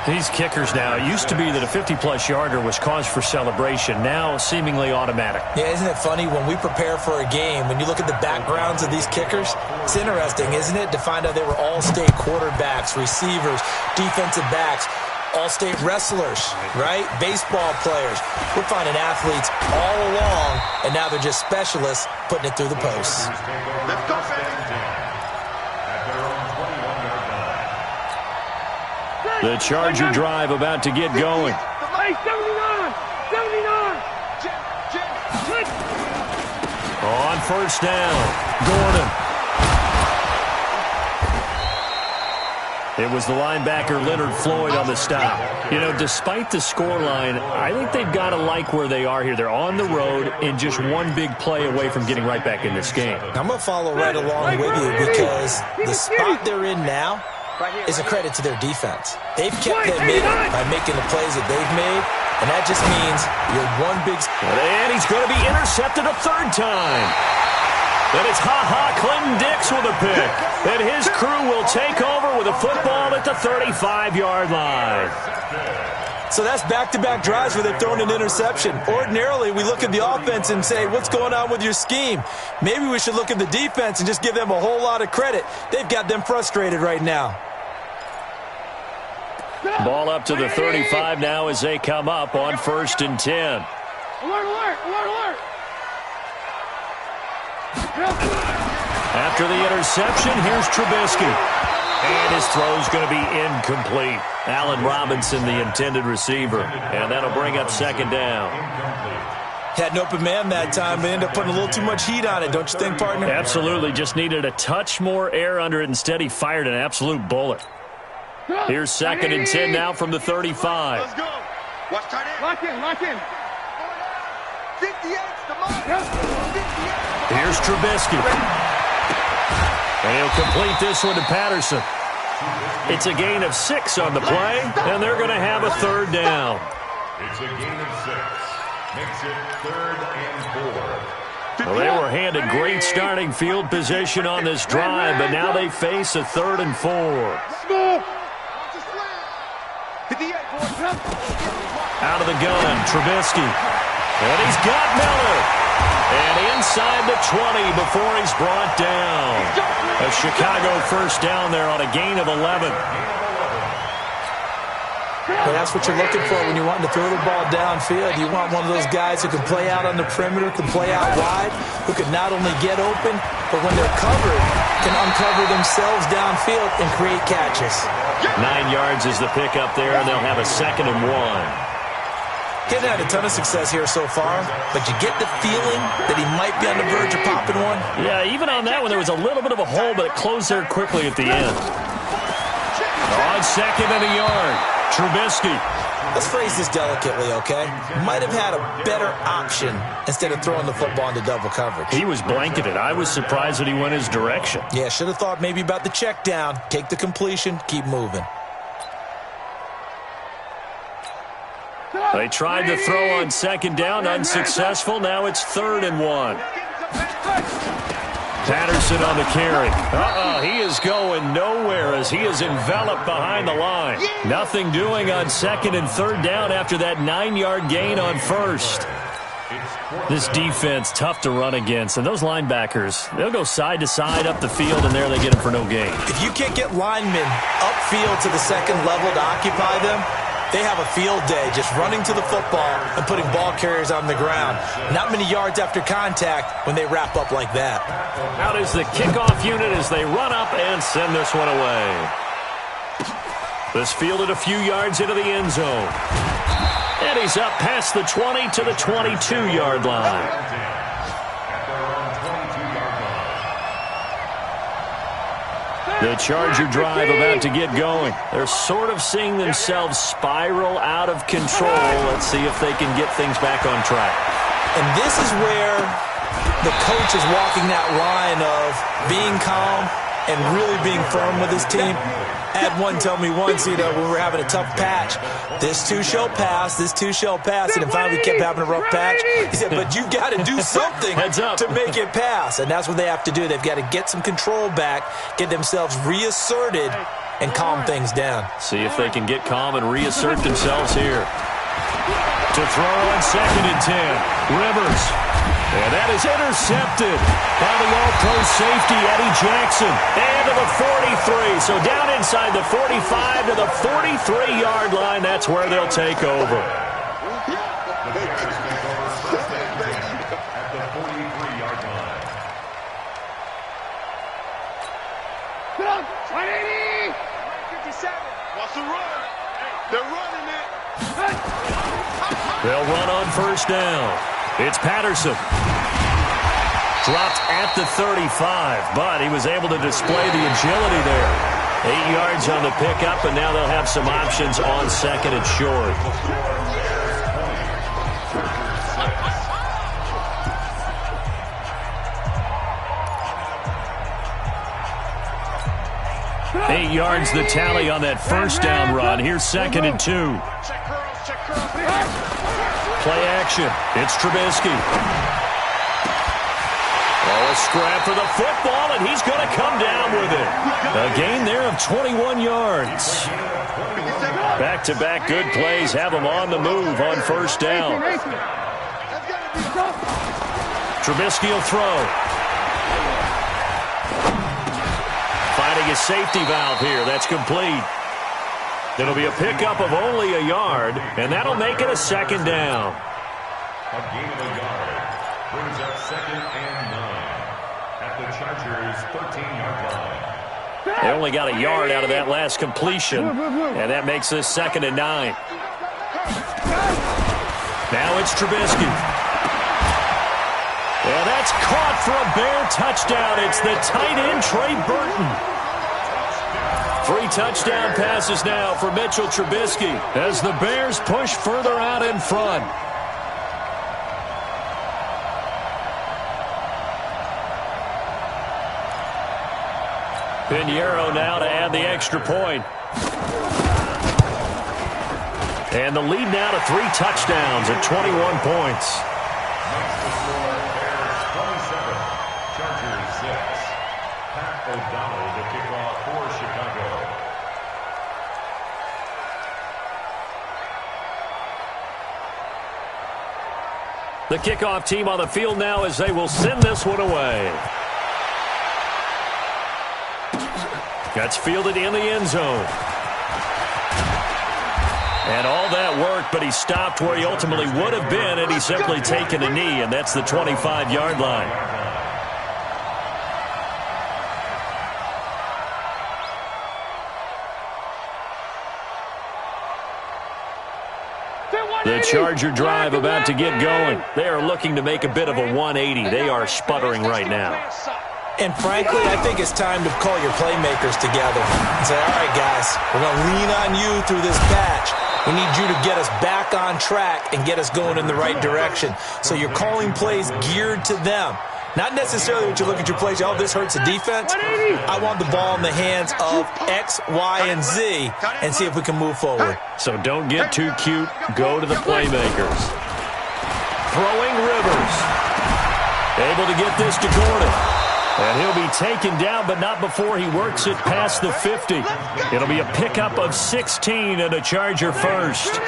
These kickers now, it used to be that a 50-plus yarder was cause for celebration. Now, seemingly automatic. Yeah, isn't it funny when we prepare for a game, when you look at the backgrounds of these kickers, it's interesting, isn't it, to find out they were all-state quarterbacks, receivers, defensive backs, all-state wrestlers, right? Baseball players. We're finding athletes all along, and now they're just specialists putting it through the posts. Let's go, baby. The Charger drive about to get going. Hey, 79! On 1st down, Gordon. It was the linebacker Leonard Floyd on the stop. You know, despite the scoreline, I think they've got to like where they are here. They're on the road and just one big play away from getting right back in this game. I'm going to follow right along with you because the spot they're in now is a credit to their defense. They've kept them in by making the plays that they've made, and that just means you're one big... And he's going to be intercepted a 3rd time. And it's Clinton Dix with a pick. And his crew will take over with a football at the 35-yard line. So that's back-to-back drives where they're throwing an interception. Ordinarily, we look at the offense and say, what's going on with your scheme? Maybe we should look at the defense and just give them a whole lot of credit. They've got them frustrated right now. Ball up to the 35 now as they come up on 1st and 10. Alert. After the interception, here's Trubisky. And his throw's going to be incomplete. Allen Robinson, the intended receiver. And that'll bring up 2nd down. Had an open man that time, but ended up putting a little too much heat on it, don't you think, partner? Absolutely. Just needed a touch more air under it. Instead, he fired an absolute bullet. Here's 2nd and 10 now from the 35. Let's go. Watch tight end. Lock in. 58's the mark. 58's Here's Trubisky. And he'll complete this one to Patterson. It's a gain of 6 on the play, and they're going to have a 3rd down. It's a gain of 6. Makes it 3rd and 4. Well, they were handed great starting field position on this drive, but now they face a 3rd and 4. Out of the gun, Trubisky. And he's got Miller. And inside the 20 before he's brought down. A Chicago 1st down there on a gain of 11. Well, that's what you're looking for when you're wanting to throw the ball downfield. You want one of those guys who can play out on the perimeter, can play out wide, who can not only get open, but when they're covered, can uncover themselves downfield and create catches. 9 yards is the pickup there, and they'll have a 2nd and 1. Getting had a ton of success here so far, but you get the feeling that he might be on the verge of popping one. Yeah, even on that one, there was a little bit of a hole, but it closed there quickly at the end. On 2nd and a yard, Trubisky. Let's phrase this delicately, okay? Might have had a better option instead of throwing the football into double coverage. He was blanketed. I was surprised that he went his direction. Yeah, should have thought maybe about the check down, take the completion, keep moving. They tried to throw on 2nd down, unsuccessful. Now it's 3rd and 1. Patterson on the carry. He is going nowhere as he is enveloped behind the line. Nothing doing on 2nd and 3rd down after that 9-yard gain on 1st. This defense, tough to run against. And those linebackers, they'll go side to side up the field, and there they get them for no gain. If you can't get linemen upfield to the 2nd level to occupy them, they have a field day just running to the football and putting ball carriers on the ground. Not many yards after contact when they wrap up like that. Out is the kickoff unit as they run up and send this one away. This fielded a few yards into the end zone. And he's up past the 20 to the 22-yard line. The Charger drive about to get going. They're sort of seeing themselves spiral out of control. Let's see if they can get things back on track. And this is where the coach is walking that line of being calm and really being firm with his team. I had one tell me once, when we were having a tough patch, this too shall pass, this too shall pass. And finally we kept having a rough patch. He said, but you got to do something to make it pass. And that's what they have to do. They've got to get some control back, get themselves reasserted, and calm things down. See if they can get calm and reassert themselves here. To throw on 2nd and 10. Rivers. And that is intercepted by the all-pro safety, Eddie Jackson. And to the 43. So down inside the 45 to the 43-yard line. That's where they'll take over. At the 43-yard line. Get up! 180! 57. What's the run? They're running it. They'll run on 1st down. It's Patterson. Dropped at the 35, but he was able to display the agility there. 8 yards on the pickup, and now they'll have some options on 2nd and short. Eight yards the tally on that 1st down run. Here's 2nd and 2. Play action. It's Trubisky. Oh, a scrap for the football, and he's going to come down with it. A gain there of 21 yards. Back-to-back good plays have him on the move on first down. Trubisky will throw. Finding a safety valve here. That's complete. It'll be a pickup of only a yard, and that'll make it a second down. A gain of a yard brings up 2nd and 9 at the Chargers' 13-yard line. They only got a yard out of that last completion, and that makes this 2nd and 9. Now it's Trubisky. And that's caught for a Bear touchdown. It's the tight end, Trey Burton. 3 touchdown passes now for Mitchell Trubisky as the Bears push further out in front. Pinheiro now to add the extra point. And the lead now to 3 touchdowns at 21 points. Makes the score Bears 27, Chargers 6. Pat O'Donnell to kick off for Chicago. The kickoff team on the field now as they will send this one away. That's fielded in the end zone. And all that work, but he stopped where he ultimately would have been had he simply taken a knee, and that's the 25-yard line. The Charger drive about to get going. They are looking to make a bit of a 180. They are sputtering right now. And frankly, I think it's time to call your playmakers together and say, all right, guys, we're going to lean on you through this patch. We need you to get us back on track and get us going in the right direction. So you're calling plays geared to them. Not necessarily when you look at your plays, oh, this hurts the defense. I want the ball in the hands of X, Y, and Z and see if we can move forward. So don't get too cute. Go to the playmakers. Throwing Rivers. Able to get this to Gordon. And he'll be taken down, but not before he works it past the 50. It'll be a pickup of 16 and a Charger first.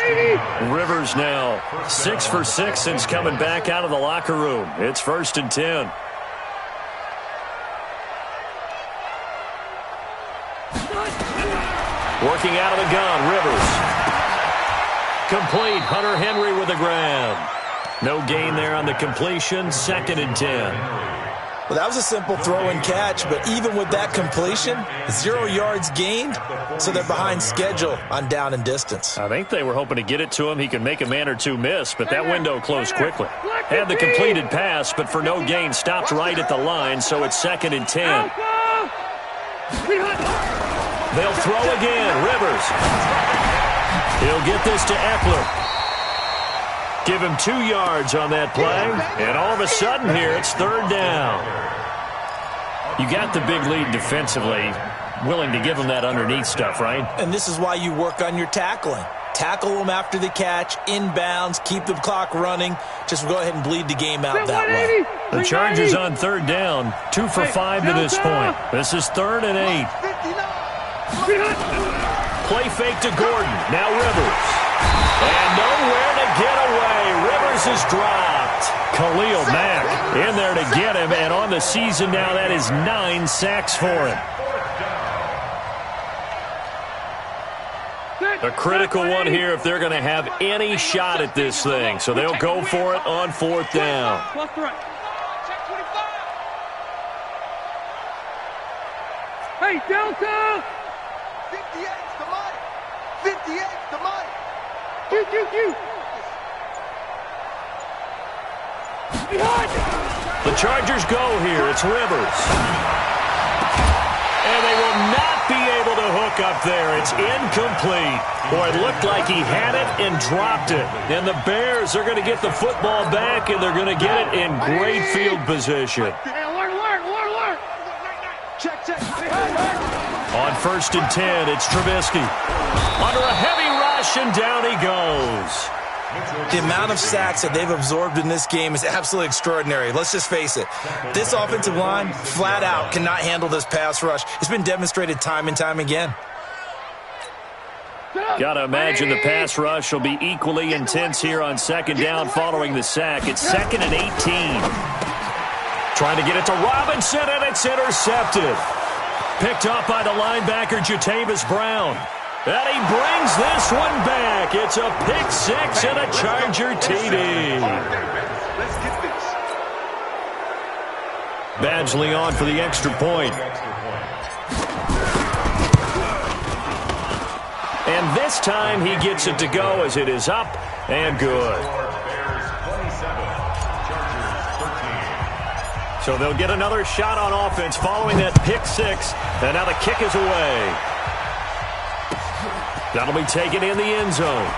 Rivers now 6 for 6 since coming back out of the locker room. It's 1st and 10. Working out of the gun, Rivers. Complete. Hunter Henry with a grab. No gain there on the completion. 2nd and 10. Well, that was a simple throw and catch, but even with that completion, 0 yards gained, so they're behind schedule on down and distance. I think they were hoping to get it to him. He could make a man or two miss, but that window closed quickly. Had the completed pass, but for no gain, stopped right at the line, so it's 2nd and 10. They'll throw again. Rivers. He'll get this to Eckler. Give him 2 yards on that play, and all of a sudden here, it's 3rd down. You got the big lead defensively, willing to give him that underneath stuff, right? And this is why you work on your tackling. Tackle them after the catch, inbounds, keep the clock running. Just go ahead and bleed the game out that way. The Chargers on 3rd down, 2 for 5 to this point. This is 3rd and 8. Play fake to Gordon, now Rivers. And nowhere to get away. Rivers is dropped. Khalil Mack in there to get him, and on the season now, that is 9 sacks for him. A critical one here if they're going to have any shot at this thing. So they'll go for it on 4th down. Hey, Delta! 58's the money! 58's the money! The Chargers go here. It's Rivers. And they will not be able to hook up there. It's incomplete. Boy, it looked like he had it and dropped it. And the Bears are going to get the football back, and they're going to get it in great field position. Alert! Check. On 1st and 10, it's Trubisky. Under a heavy rush, and down he goes. The amount of sacks that they've absorbed in this game is absolutely extraordinary. Let's just face it. This offensive line, flat out, cannot handle this pass rush. It's been demonstrated time and time again. Got to imagine the pass rush will be equally intense here on second down following the sack. It's 2nd and 18. Trying to get it to Robinson, and it's intercepted. Picked off by the linebacker, Jatavis Brown. And he brings this one back. It's a pick six and a Charger TD. Badgley on for the extra point. And this time he gets it to go as it is up and good. So they'll get another shot on offense following that pick six. And now the kick is away. That'll be taken in the end zone.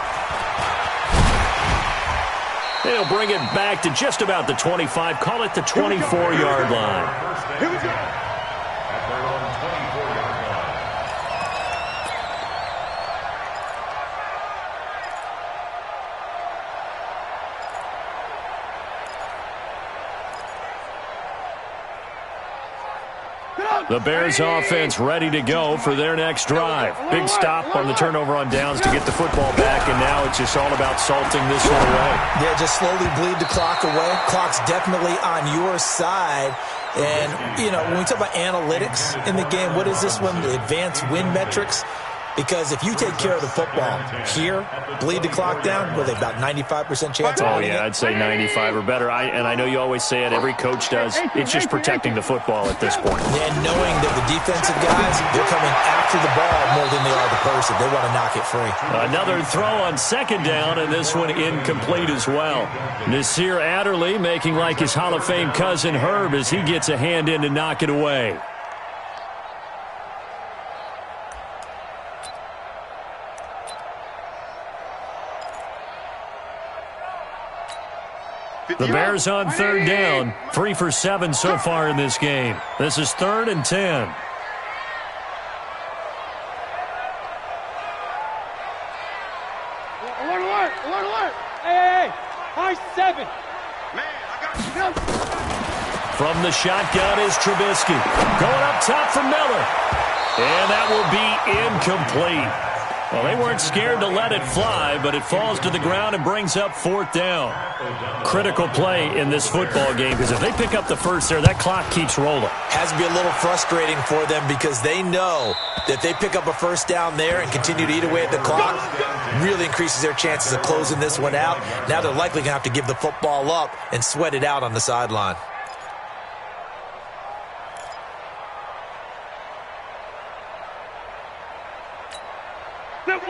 They'll bring it back to just about the 25. Call it the 24-yard line. Here we go. The Bears offense ready to go for their next drive. Big stop on the turnover on downs to get the football back, and now it's just all about salting this one away. Yeah, just slowly bleed the clock away. Clock's definitely on your side. And, you know, when we talk about analytics in the game, what is this one? The advanced win metrics? Because if you take care of the football here, bleed the clock down, well, they've about 95% chance of winning it. I'd say 95 or better. And I know you always say it, every coach does. It's just protecting the football at this point. And knowing that the defensive guys, they're coming after the ball more than they are the person. They want to knock it free. Another throw on second down, and this one incomplete as well. Nasir Adderley making like his Hall of Fame cousin Herb as he gets a hand in to knock it away. The Bears on third down, 3 for 7 so far in this game. This is 3rd and 10. Alert, alert, alert, alert. Hey, high 7. Man, I got you. From the shotgun is Trubisky. Going up top for Miller. And that will be incomplete. Well, they weren't scared to let it fly, but it falls to the ground and brings up 4th down. Critical play in this football game, because if they pick up the first there, that clock keeps rolling. Has to be a little frustrating for them because they know that if they pick up a first down there and continue to eat away at the clock, really increases their chances of closing this one out. Now they're likely going to have to give the football up and sweat it out on the sideline.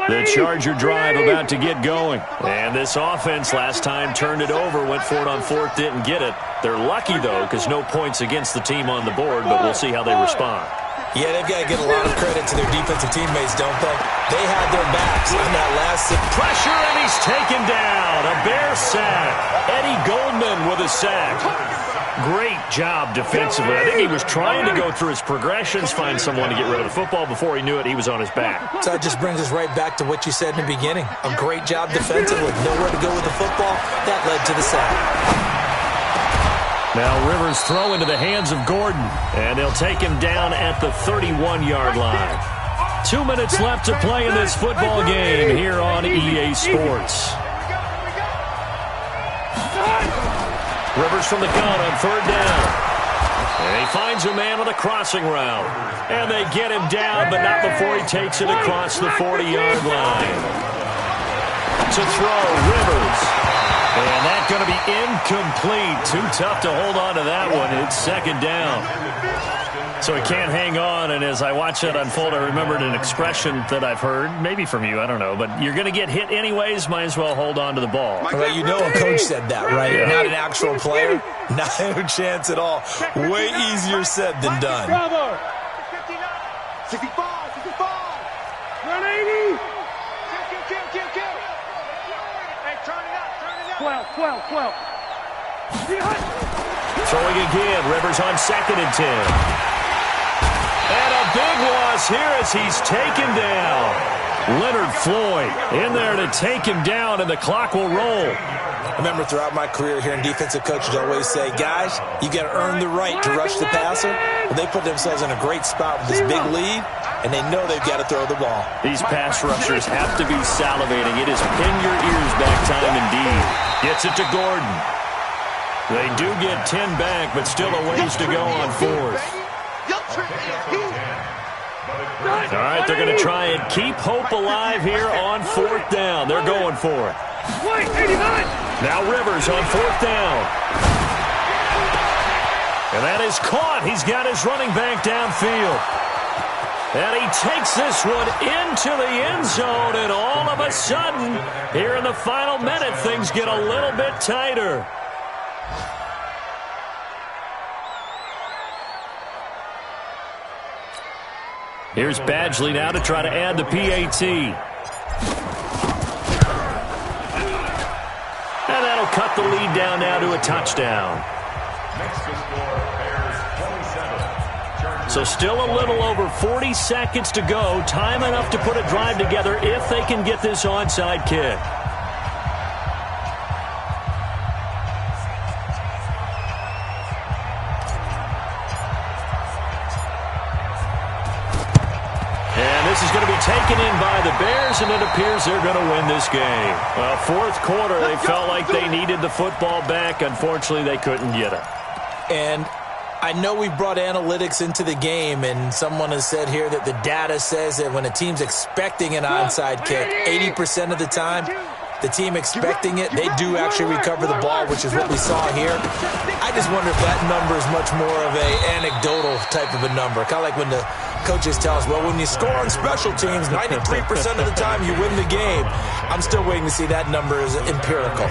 The Charger drive about to get going. And this offense last time turned it over, went for it on 4th, didn't get it. They're lucky, though, because no points against the team on the board, but we'll see how they respond. Yeah, they've got to get a lot of credit to their defensive teammates, don't they? They had their backs on that last pressure, and he's taken down. A Bear sack. Eddie Goldman with a sack. Great job defensively. I think he was trying to go through his progressions, find someone to get rid of the football. Before he knew it, he was on his back. So that just brings us right back to what you said in the beginning. A great job defensively. Nowhere to go with the football. That led to the sack. Now Rivers throw into the hands of Gordon, and they'll take him down at the 31-yard line. 2 minutes left to play in this football game here on EA Sports. Rivers from the gun on 3rd down. And he finds a man on a crossing route. And they get him down, but not before he takes it across the 40-yard line. To throw, Rivers. And that's going to be incomplete. Too tough to hold on to that one. It's 2nd down. So he can't hang on, and as I watch that unfold, I remembered an expression that I've heard, maybe from you, I don't know, but you're going to get hit anyways, might as well hold on to the ball. Well, you know a coach said that, right? Yeah. Not an actual player. No chance at all. Way easier said than done. 65, 65. 180. Kill. Hey, turn it up. 12. Throwing again, Rivers on 2nd and 10. And a big loss here as he's taken down. Leonard Floyd in there to take him down, and the clock will roll. I remember throughout my career hearing defensive coaches always say, guys, you got to earn the right to rush the passer. Well, they put themselves in a great spot with this big lead, and they know they've got to throw the ball. These pass rushers have to be salivating. It is pin your ears back time indeed. Gets it to Gordon. They do get 10 back, but still a ways to go on fourth. All right, they're going to try and keep hope alive here on fourth down. They're going for it. Now Rivers on fourth down. And that is caught. He's got his running back downfield. And he takes this one into the end zone, and all of a sudden, here in the final minute, things get a little bit tighter. Here's Badgley now to try to add the PAT. And that'll cut the lead down now to a touchdown. Next to score, Bears 27. So still a little over 40 seconds to go. Time enough to put a drive together if they can get this onside kick. This is going to be taken in by the Bears, and it appears they're going to win this game. Well, fourth quarter, they felt like they needed the football back. Unfortunately, they couldn't get it. And I know we brought analytics into the game, and someone has said here that the data says that when a team's expecting an onside kick, 80% of the time, the team expecting it, they do actually recover the ball, which is what we saw here. I just wonder if that number is much more of a anecdotal type of a number. Kind of like when the coaches tell us, well, when you score on special teams, 93% of the time you win the game. I'm still waiting to see that number is empirical.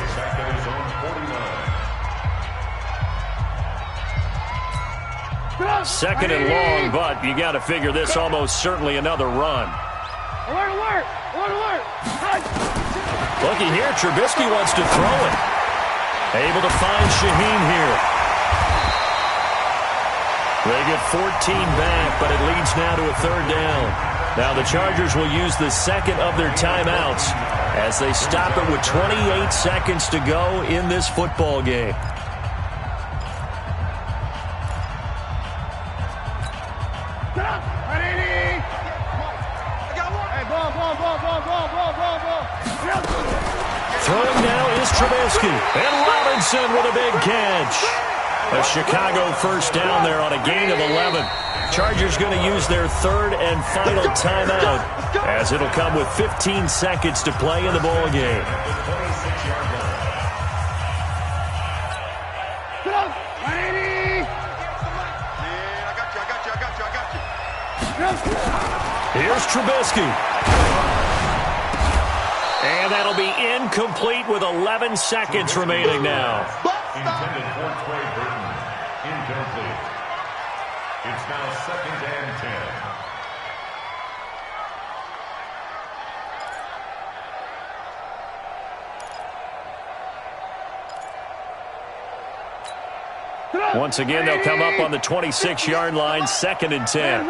Second and long, but you got to figure this almost certainly another run. Alert! Looky here, Trubisky wants to throw it. Able to find Shaheen here. They get 14 back, but it leads now to a third down. Now the Chargers will use the second of their timeouts as they stop it with 28 seconds to go in this football game. Throwing now is Trubisky. And Robinson with a big catch. A Chicago first down there on a gain of 11. Chargers going to use their third and final timeout as it'll come with 15 seconds to play in the ball game. Here's Trubisky. And that'll be incomplete with 11 seconds remaining now. Intended for Trey Burton. Incomplete. It's now 2nd and 10. Once again, they'll come up on the 26-yard line, 2nd and 10.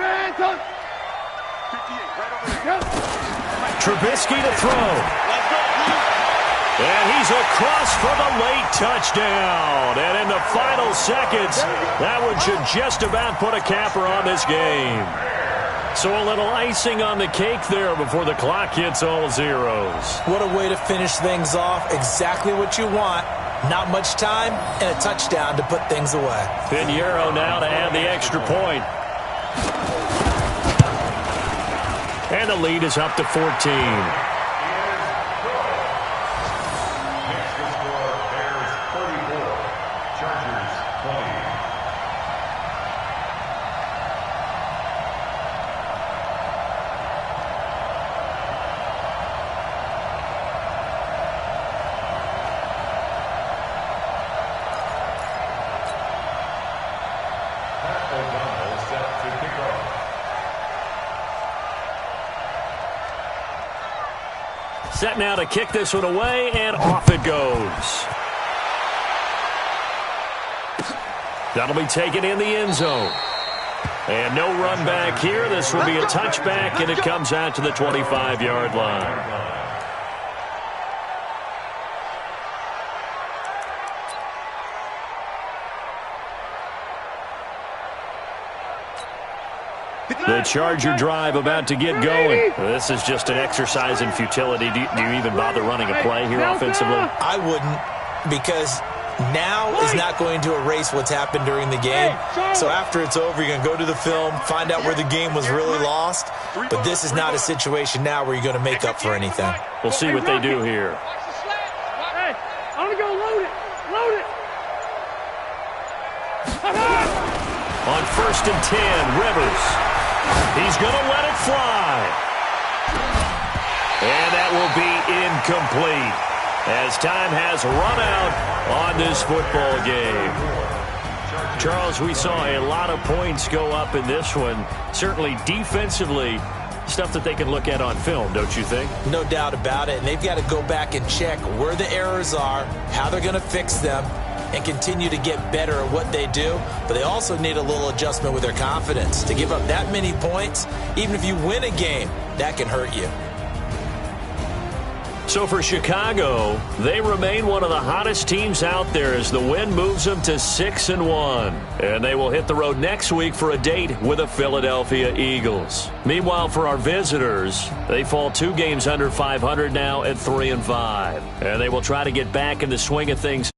Trubisky to throw. And he's across for the late touchdown. And in the final seconds, that one should just about put a capper on this game. So a little icing on the cake there before the clock hits all zeros. What a way to finish things off. Exactly what you want. Not much time and a touchdown to put things away. Pinheiro now to add the extra point. And the lead is up to 14. Set now to kick this one away, and off it goes. That'll be taken in the end zone. And no run back here. This will be a touchback, and it comes out to the 25-yard line. The Charger drive about to get going. This is just an exercise in futility. Do you even bother running a play here offensively? I wouldn't, because now is not going to erase what's happened during the game. So after it's over, you're going to go to the film, find out where the game was really lost. But this is not a situation now where you're going to make up for anything. We'll see what they do here. Hey, I'm going to go load it. Load it. On 1st and 10, Rivers. He's going to let it fly. And that will be incomplete as time has run out on this football game. Charles, we saw a lot of points go up in this one. Certainly defensively, stuff that they can look at on film, don't you think? No doubt about it. And they've got to go back and check where the errors are, how they're going to fix them, and continue to get better at what they do. But they also need a little adjustment with their confidence. To give up that many points, even if you win a game, that can hurt you. So for Chicago, they remain one of the hottest teams out there as the win moves them to 6-1. And they will hit the road next week for a date with the Philadelphia Eagles. Meanwhile, for our visitors, they fall 2 games under 500 now at 3-5. And they will try to get back in the swing of things